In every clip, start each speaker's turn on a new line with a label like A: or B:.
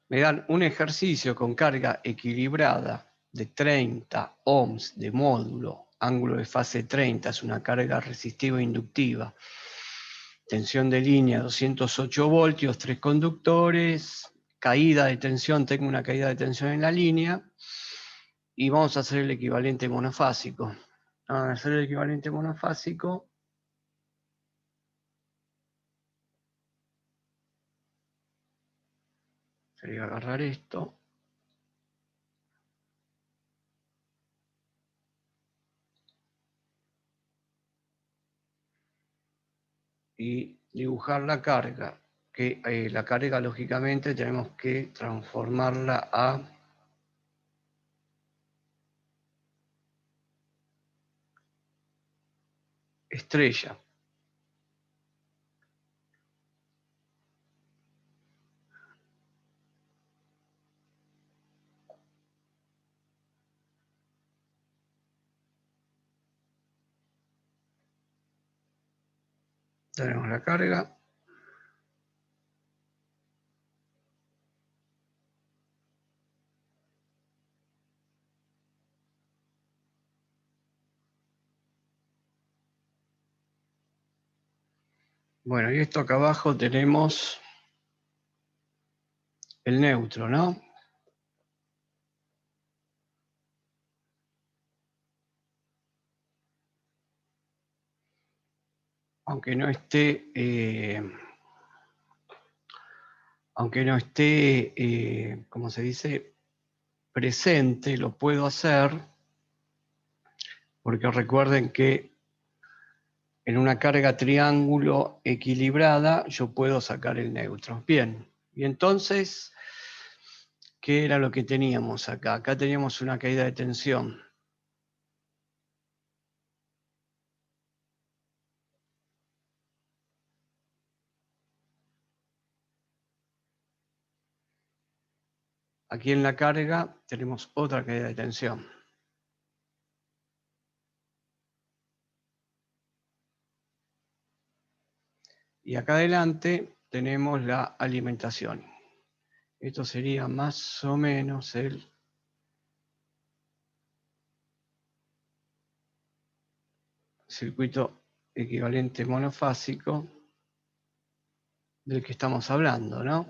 A: Me dan un ejercicio con carga equilibrada de 30 ohms de módulo, ángulo de fase 30, es una carga resistiva inductiva. Tensión de línea 208 voltios, 3 conductores, caída de tensión, tengo una caída de tensión en la línea, y vamos a hacer el equivalente monofásico. Vamos a hacer el equivalente monofásico. Sería agarrar esto. Y dibujar la carga. Que la carga, lógicamente, tenemos que transformarla a estrella. Tenemos la carga. Bueno, y esto acá abajo tenemos el neutro, ¿no? Aunque no esté, ¿cómo se dice? Presente, lo puedo hacer, porque recuerden que en una carga triángulo equilibrada yo puedo sacar el neutro. Bien, y entonces, ¿qué era lo que teníamos acá? Acá teníamos una caída de tensión. Aquí en la carga tenemos otra caída de tensión. Y acá adelante tenemos la alimentación. Esto sería más o menos el circuito equivalente monofásico del que estamos hablando, ¿no?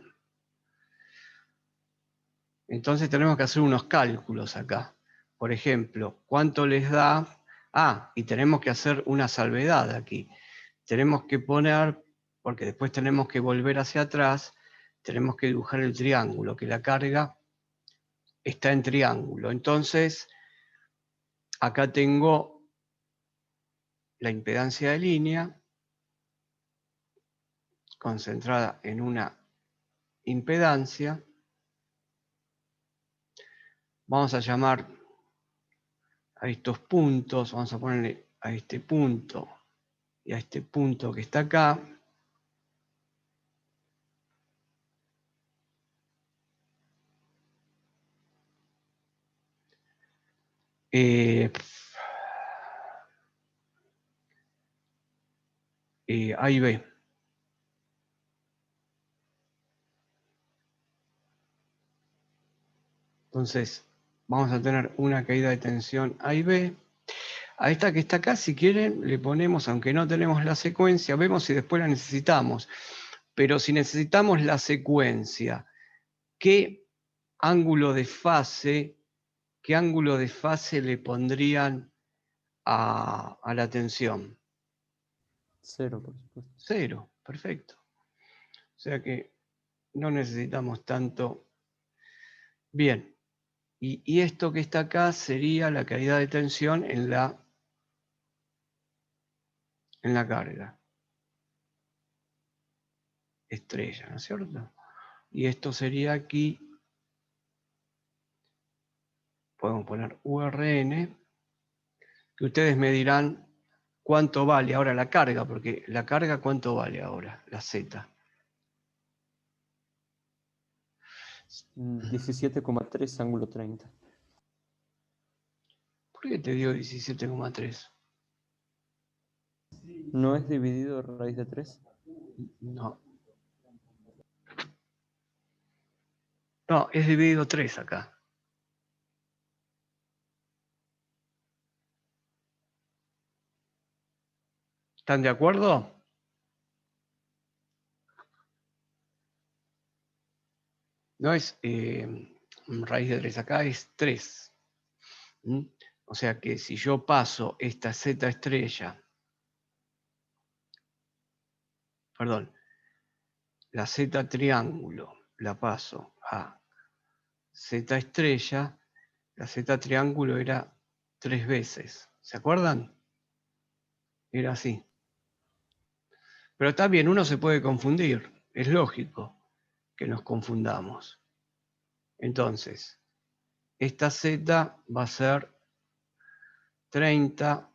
A: Entonces tenemos que hacer unos cálculos acá. Por ejemplo, ¿cuánto les da? Ah, y tenemos que hacer una salvedad aquí. Tenemos que poner, porque después tenemos que volver hacia atrás, tenemos que dibujar el triángulo, que la carga está en triángulo. Entonces, acá tengo la impedancia de línea concentrada en una impedancia. Vamos a llamar a estos puntos, vamos a ponerle a este punto y a este punto que está acá. A y B. Entonces, vamos a tener una caída de tensión A y B. A esta que está acá, si quieren, le ponemos, aunque no tenemos la secuencia, vemos si después la necesitamos. Pero si necesitamos la secuencia, ¿qué ángulo de fase le pondrían a la tensión?
B: 0, por supuesto.
A: 0, perfecto. O sea que no necesitamos tanto. Bien, y esto que está acá sería la caída de tensión en la carga. Estrella, ¿no es cierto? Y esto sería aquí, podemos poner URN, que ustedes me dirán cuánto vale ahora la carga, porque la carga, ¿cuánto vale ahora? La Z.
B: 17,3 ángulo 30.
A: ¿Por qué te dio 17,3?
B: ¿No es dividido raíz de 3?
A: No. No, es dividido 3 acá. ¿Están de acuerdo? No es raíz de 3 acá, es 3. ¿Mm? O sea que si yo paso esta z estrella, perdón, la z triángulo la paso a z estrella, la z triángulo era 3 veces. ¿Se acuerdan? Era así. Pero también uno se puede confundir. Es lógico que nos confundamos. Entonces, esta z va a ser 30,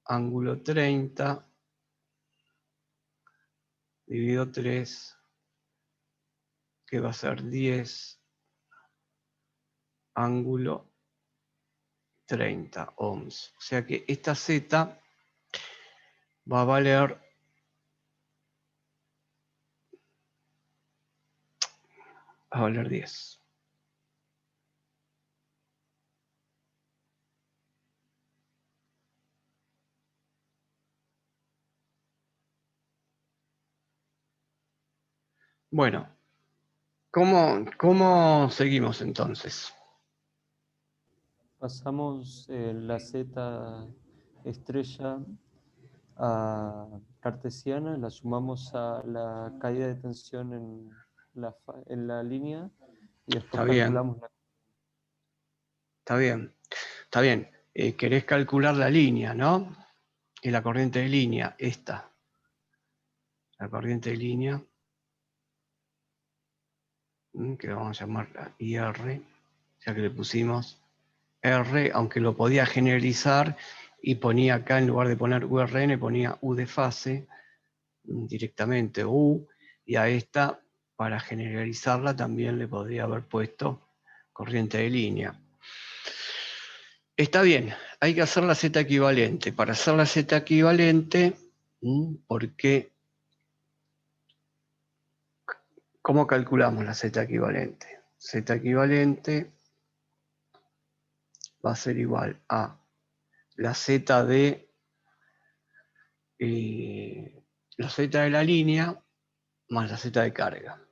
A: ángulo 30, dividido 3, que va a ser 10, ángulo 30 ohms. O sea que esta z va a valer 10. Bueno, ¿cómo seguimos entonces?
B: Pasamos la Z estrella a cartesiana, la sumamos a la caída de tensión en la línea y después
A: Está bien,
B: calculamos la...
A: está bien, está bien. Querés calcular la línea, ¿no? Y la corriente de línea, esta. La corriente de línea, que la vamos a llamar la IR, ya que le pusimos R, aunque lo podía generalizar y ponía acá, en lugar de poner URN, ponía U de fase directamente, U, y a esta, para generalizarla, también le podría haber puesto corriente de línea. Está bien, hay que hacer la Z equivalente. Para hacer la Z equivalente, porque ¿cómo calculamos la Z equivalente? Z equivalente va a ser igual a la Z de la Z de la línea más la Z de carga.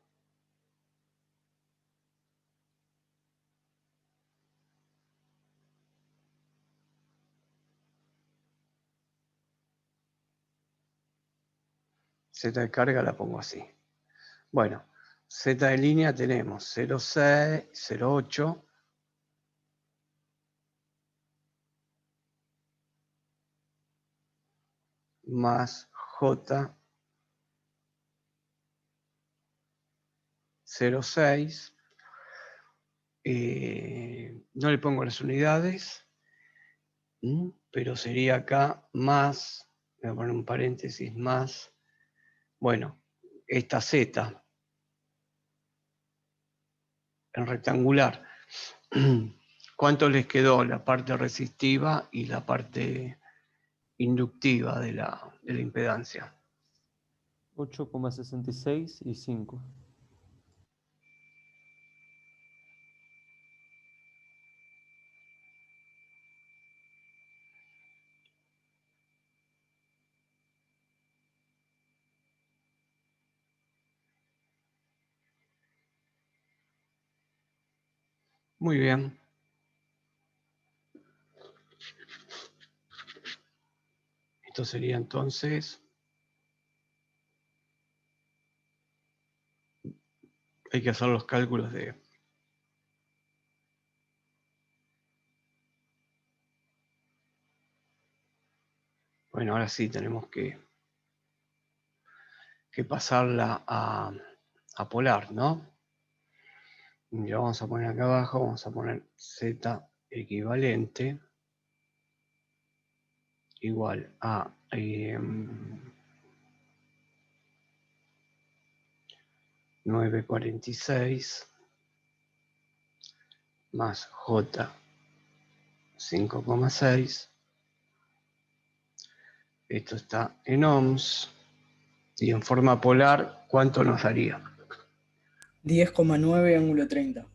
A: Z de carga la pongo así. Bueno, Z de línea tenemos 0,6, 0,8, más J 0,6. No le pongo las unidades, pero sería acá más, voy a poner un paréntesis, más, bueno, esta Z en rectangular. ¿Cuánto les quedó la parte resistiva y la parte inductiva de la impedancia?
B: 8,66 y 5.
A: Muy bien. Esto sería entonces, hay que hacer los cálculos de... Bueno, ahora sí tenemos que pasarla a polar, ¿no? Y lo vamos a poner acá abajo, vamos a poner Z equivalente igual a 9,46 más J 5,6. Esto está en ohms. Y en forma polar, ¿cuánto nos daría?
C: 10,9 ángulo 30.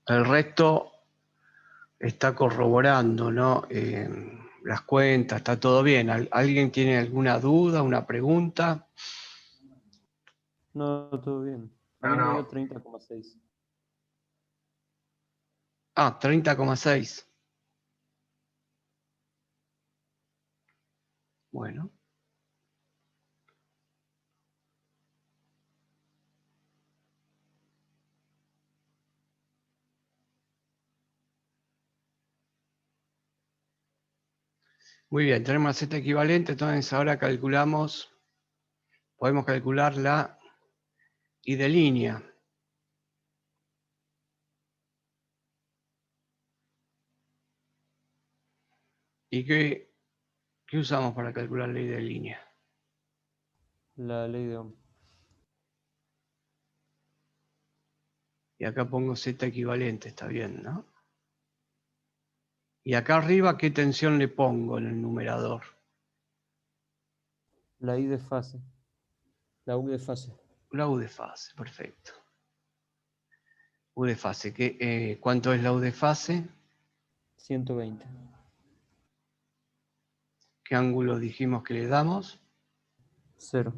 A: El resto está corroborando, ¿no? Las cuentas, está todo bien. ¿Alguien tiene alguna duda, una pregunta?
B: No, todo bien. A
D: No,
B: mí me
D: no.
B: dio 30,6.
A: Ah, 30,6. Bueno. Muy bien, tenemos la Z equivalente, entonces ahora calculamos, podemos calcular la I de línea. ¿Y qué usamos para calcular la I de línea?
B: La ley de Ohm.
A: Y acá pongo Z equivalente, está bien, ¿no? Y acá arriba, ¿qué tensión le pongo en el numerador?
B: La I de fase. La U de fase.
A: La U de fase, perfecto. U de fase, ¿cuánto es la U de fase?
B: 120.
A: ¿Qué ángulo dijimos que le damos?
B: 0.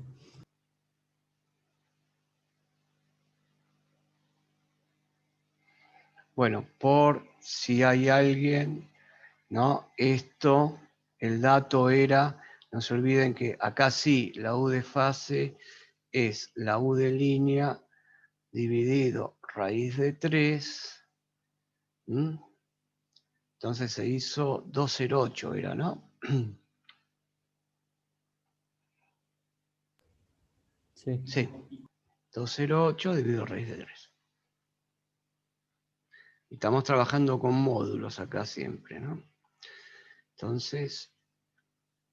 A: Bueno, por si hay alguien, ¿no? Esto, el dato era, no se olviden que acá sí, la U de fase es la U de línea dividido raíz de 3. Entonces se hizo 208, era, ¿no?
B: Sí.
A: Sí, 208 dividido raíz de 3. Y estamos trabajando con módulos acá siempre, ¿no? Entonces,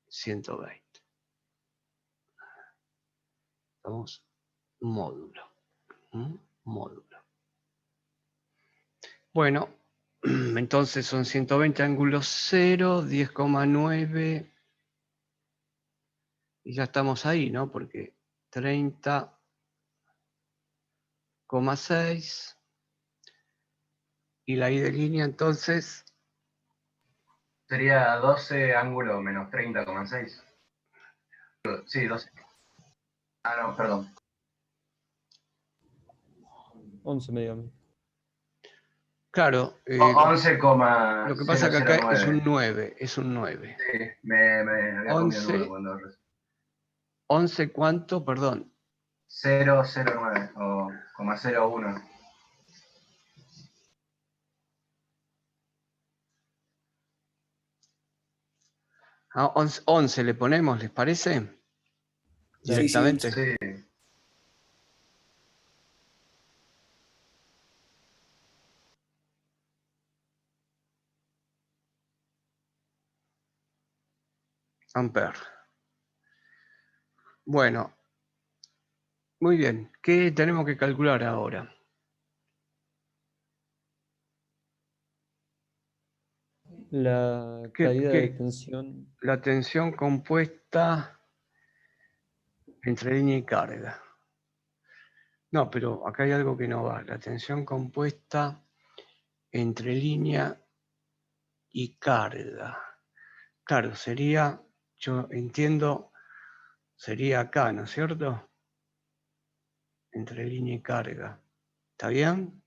A: 120. Vamos, módulo. Módulo. Bueno, entonces son 120 ángulos 0, 10,9. Y ya estamos ahí, ¿no? Porque 30,6. Y la I de línea, entonces,
D: Sería 12 ángulo menos 30,6. Sí, 12. Ah, no, perdón.
B: 11 me dio a mí.
A: claro,
D: 11,009.
A: lo que pasa que acá es un 9, es un 9.
D: Sí, me había comido el 9
A: 11,
D: cuando
A: 11 ¿cuánto? Perdón.
D: 009 o 0,01.
A: Ah, 11 le ponemos, ¿les parece? Directamente.
D: Sí.
A: Ampere. Bueno, muy bien. ¿Qué tenemos que calcular ahora?
B: La
A: ¿Qué-
B: caída de
A: qué?
B: tensión.
A: La tensión compuesta entre línea y carga. No, pero acá hay algo que no va. La tensión compuesta entre línea y carga. Claro, sería, yo entiendo, sería acá, ¿no es cierto? Entre línea y carga. ¿Está bien?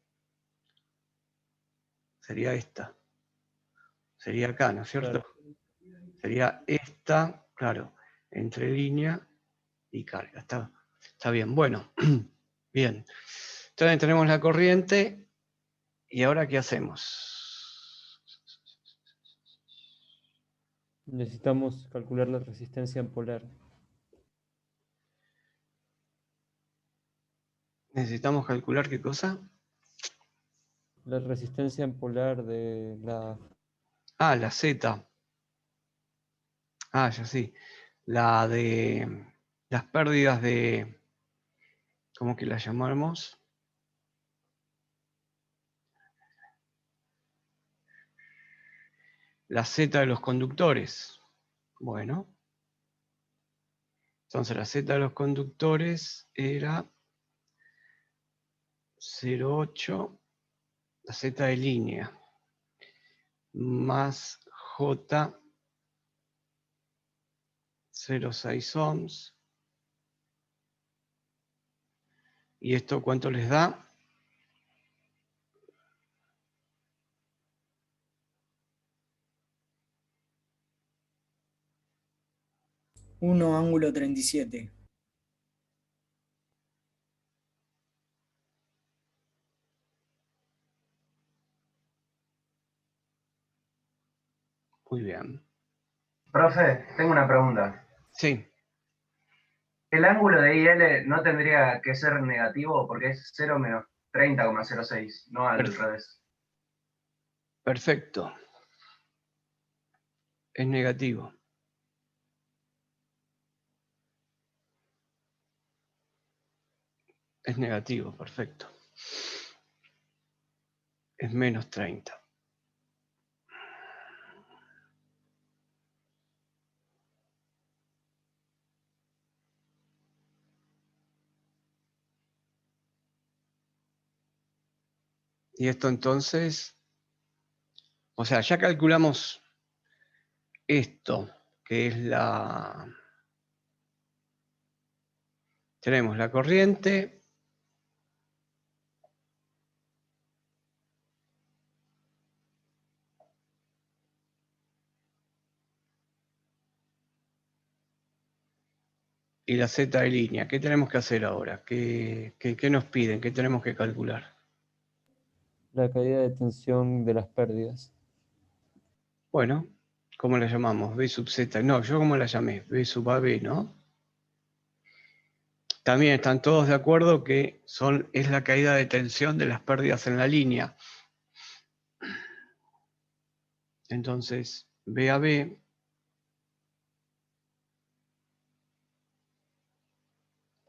A: Sería esta. Sería acá, ¿no es cierto?
B: Claro.
A: Sería esta, claro, entre línea y carga. Está bien. Bueno, bien. Entonces tenemos la corriente. ¿Y ahora qué hacemos?
B: Necesitamos calcular la resistencia polar.
A: ¿Necesitamos calcular qué cosa?
B: La resistencia polar de la.
A: Ah, la Z. Ah, ya sí. La de las pérdidas de, ¿cómo que la llamamos? La Z de los conductores. Bueno. Entonces la Z de los conductores era 0,8, la Z de línea, más J 0,6 ohms. ¿Y esto cuánto les da?
C: 1 ángulo 37.
A: Muy bien.
D: Profe, tengo una pregunta.
A: Sí,
D: ¿El ángulo de IL no tendría que ser negativo porque es 0 menos 30,06, no al revés?
A: perfecto. Es negativo. Es negativo, perfecto. Es menos 30. Y esto entonces, o sea, ya calculamos esto, que es tenemos la corriente, y la Z de línea. ¿Qué tenemos que hacer ahora? ¿Qué nos piden? ¿Qué tenemos que calcular?
B: La caída de tensión de las pérdidas.
A: Bueno, ¿cómo la llamamos? B sub Z. No, yo cómo la llamé, B sub AB, ¿no? También están todos de acuerdo que es la caída de tensión de las pérdidas en la línea. Entonces, BAB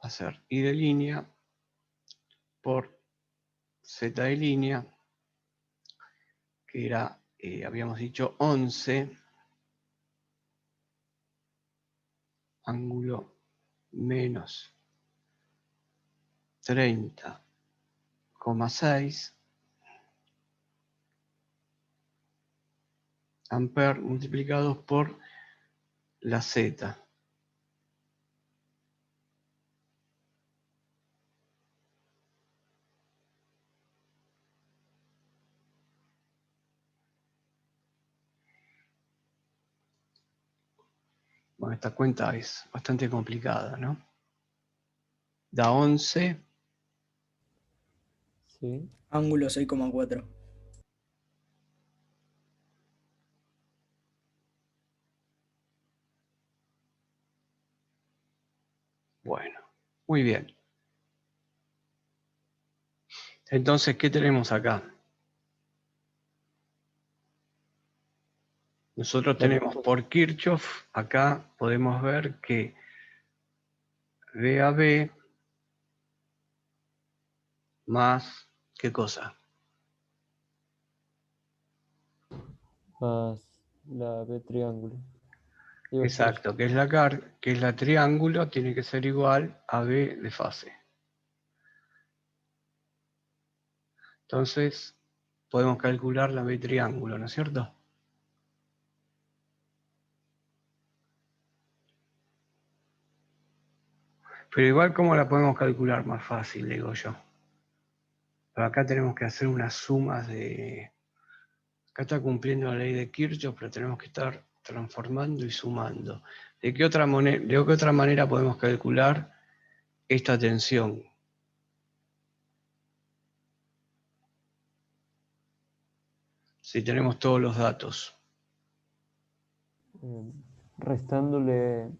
A: va a ser I de línea por Z de línea, que era, habíamos dicho, 11, ángulo menos 30,6 amperes multiplicados por la Z. Bueno, esta cuenta es bastante complicada, ¿no? Da 11,
B: ¿Sí?
C: Ángulo 6,4.
A: bueno, muy bien. Entonces, ¿qué tenemos acá? Nosotros tenemos por Kirchhoff, acá podemos ver que VAB más, ¿qué cosa?
B: Más la B triángulo. Digo,
A: Exacto, que es que es la triángulo, tiene que ser igual a B de fase. Entonces, podemos calcular la B triángulo, ¿no es cierto? Pero igual, ¿cómo la podemos calcular más fácil, digo yo? Pero acá tenemos que hacer unas sumas de... Acá está cumpliendo la ley de Kirchhoff, pero tenemos que estar transformando y sumando. ¿De qué otra manera podemos calcular esta tensión? Si tenemos todos los datos.
B: restándole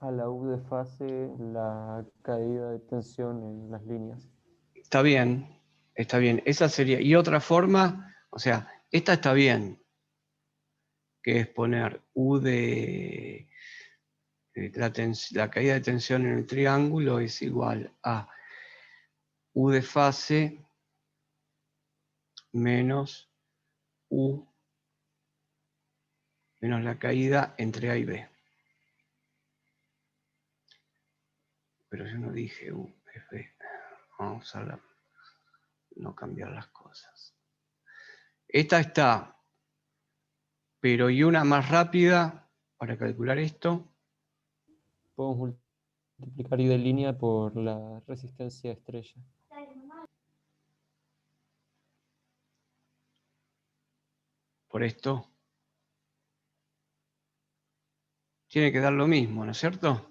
B: a la U de fase la caída de tensión en las líneas.
A: Está bien, está bien. Esa sería. Y otra forma, o sea, esta está bien, que es poner U de la caída de tensión en el triángulo es igual a U de fase menos U menos la caída entre A y B. Pero yo no dije UF. Vamos a no cambiar las cosas. Esta está, pero y una más rápida para calcular esto.
B: Podemos multiplicar I de línea por la resistencia estrella.
A: Por esto. Tiene que dar lo mismo, ¿no es cierto?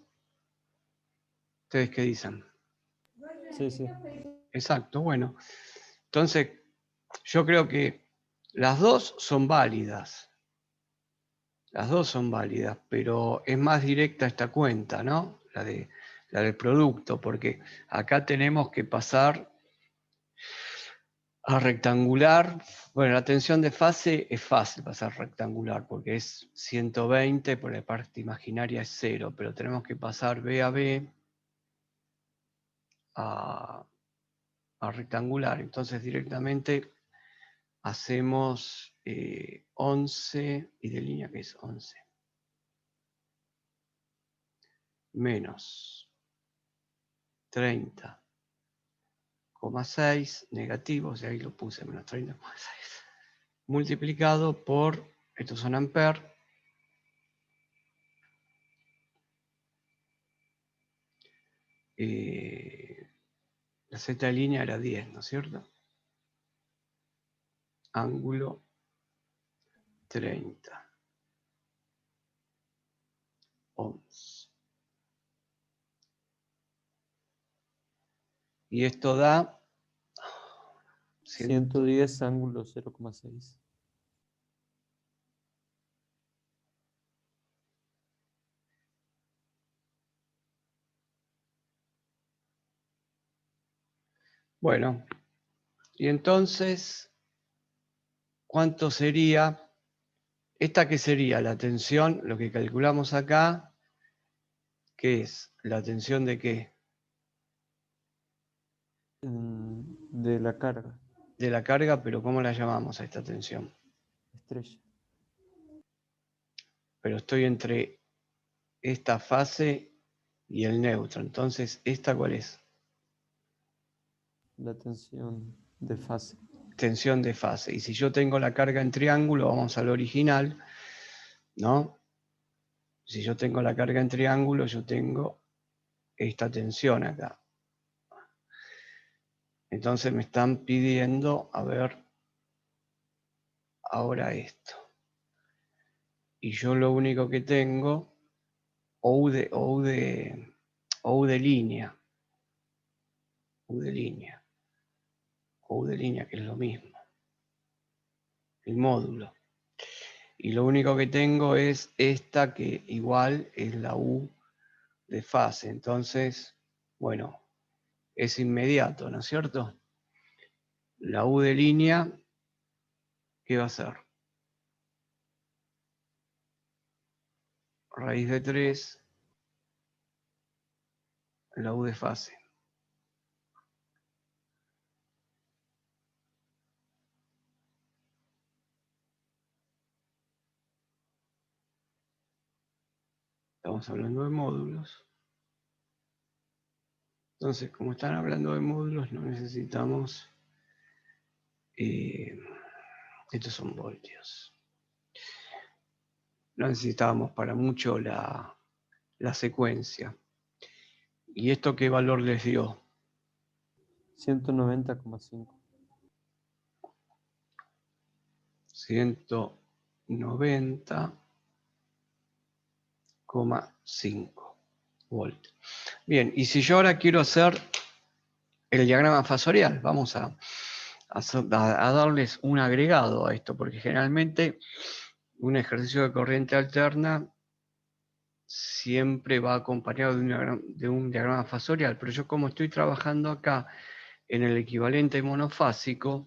A: ¿Ustedes qué dicen?
B: Sí, sí.
A: Exacto, bueno. Entonces, yo creo que las dos son válidas. Las dos son válidas, pero es más directa esta cuenta, ¿no? La del producto, porque acá tenemos que pasar a rectangular. Bueno, la tensión de fase es fácil pasar rectangular, porque es 120, por la parte imaginaria es 0, pero tenemos que pasar B a B a rectangular. Entonces directamente hacemos 11, y de línea que es 11, menos 30,6 negativos, y ahí lo puse, menos 30,6, multiplicado por, estos son amperes, la z de línea era 10, ¿no es cierto? Ángulo 30 ohms. Y esto da
B: 110 ángulo 0,6.
A: Bueno, y entonces, ¿cuánto sería? ¿Esta qué sería? La tensión, lo que calculamos acá, ¿qué es? ¿La tensión de qué?
B: De la carga
A: De la carga, pero ¿cómo la llamamos a esta tensión?
B: estrella.
A: Pero estoy entre esta fase y el neutro. Entonces, ¿esta cuál es?
B: La tensión de fase.
A: Tensión de fase. Y si yo tengo la carga en triángulo, vamos al original, ¿no? Si yo tengo la carga en triángulo, yo tengo esta tensión acá. Entonces me están pidiendo, a ver, ahora esto. Y yo lo único que tengo, U de línea. U de línea. U de línea, que es lo mismo. El módulo. Y lo único que tengo es esta, que igual es la U de fase. Entonces, bueno, es inmediato, ¿no es cierto? La U de línea, ¿qué va a ser? Raíz de 3, la U de fase. Estamos hablando de módulos. Entonces, como están hablando de módulos, no necesitamos... estos son voltios. No necesitábamos para mucho la secuencia. ¿Y esto qué valor les dio?
B: 190,5.
A: 190,5 voltios. Bien, y si yo ahora quiero hacer el diagrama fasorial, vamos a darles un agregado a esto, porque generalmente un ejercicio de corriente alterna siempre va acompañado de un diagrama fasorial, pero yo como estoy trabajando acá en el equivalente monofásico,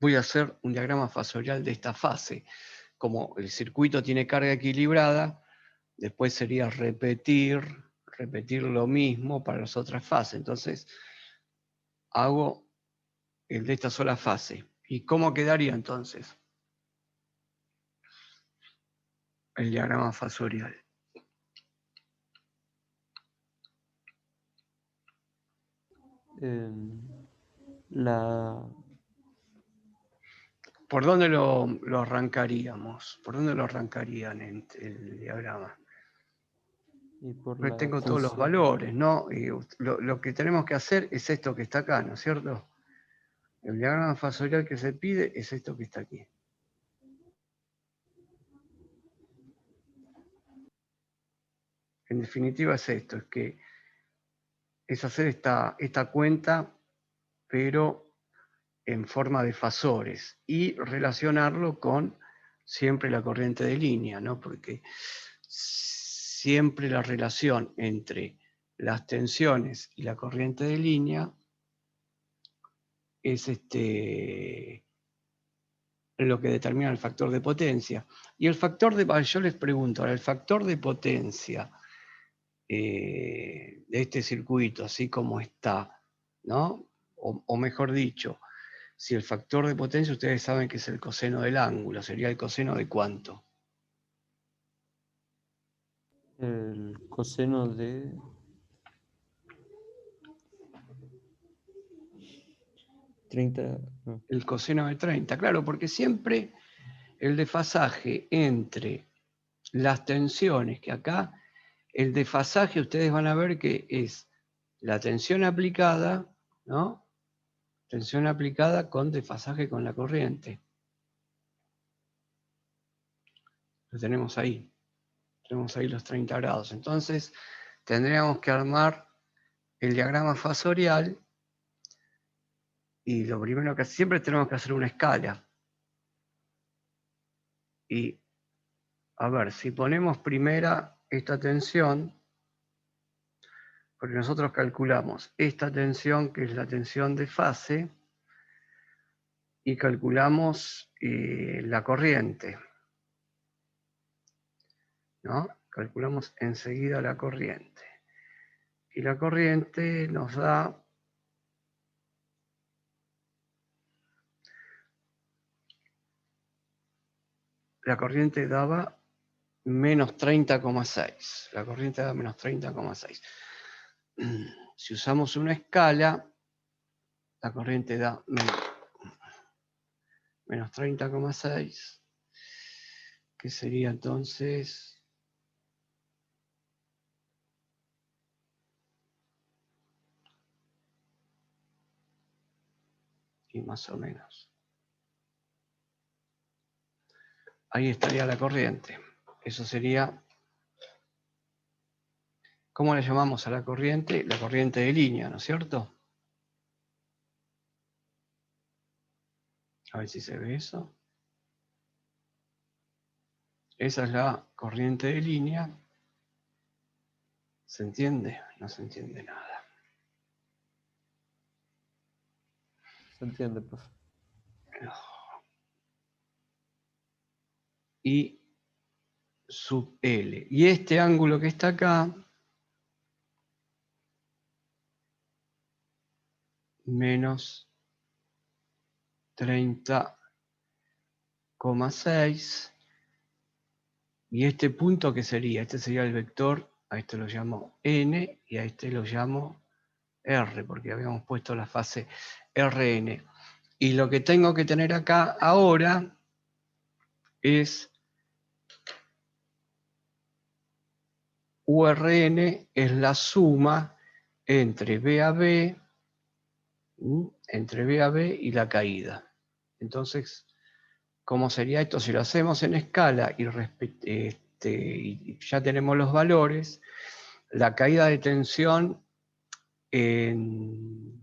A: voy a hacer un diagrama fasorial de esta fase. Como el circuito tiene carga equilibrada, después sería repetir lo mismo para las otras fases. Entonces, hago el de esta sola fase. ¿Y cómo quedaría entonces el diagrama fasorial? ¿Por dónde lo arrancaríamos? ¿Por dónde lo arrancarían en el diagrama?
B: Y por
A: Pues
B: la
A: tengo todos los
B: tensión.
A: valores, ¿no? Y lo que tenemos que hacer es esto que está acá, ¿no es cierto? El diagrama fasorial que se pide es esto que está aquí. En definitiva es esto, es hacer esta cuenta, pero en forma de fasores, y relacionarlo con siempre la corriente de línea, ¿no? Porque siempre la relación entre las tensiones y la corriente de línea es lo que determina el factor de potencia. Y el factor de, yo les pregunto, ahora, el factor de potencia de este circuito, así como está, ¿no? O mejor dicho, si el factor de potencia ustedes saben que es el coseno del ángulo, ¿sería el coseno de cuánto?
B: El coseno de 30. No.
A: El coseno de 30, claro, porque siempre el desfasaje entre las tensiones, que acá el desfasaje ustedes van a ver que es la tensión aplicada, ¿no? Tensión aplicada con desfasaje con la corriente. Lo tenemos ahí. Tenemos ahí los 30 grados. Entonces, tendríamos que armar el diagrama fasorial y lo primero que siempre tenemos que hacer una escala. Y, a ver, si ponemos primera esta tensión, porque nosotros calculamos esta tensión, que es la tensión de fase, y calculamos la corriente, ¿no? Calculamos enseguida la corriente. Y la corriente nos da la corriente daba menos 30,6. La corriente da menos 30,6. Si usamos una escala, la corriente da menos 30,6, que sería entonces y más o menos. Ahí estaría la corriente. Eso sería, ¿cómo le llamamos a la corriente? La corriente de línea, ¿no es cierto? A ver si se ve eso. Esa es la corriente de línea. ¿Se entiende? No se entiende nada.
B: Se entiende, profe.
A: Y sub L. Y este ángulo que está acá, menos 30,6. Y este punto, ¿qué sería? Este sería el vector, a este lo llamo N y a este lo llamo R, porque habíamos puesto la fase Rn. Y lo que tengo que tener acá ahora es URN, es la suma entre B a B y la caída. Entonces, ¿cómo sería esto? Si lo hacemos en escala y ya tenemos los valores, la caída de tensión en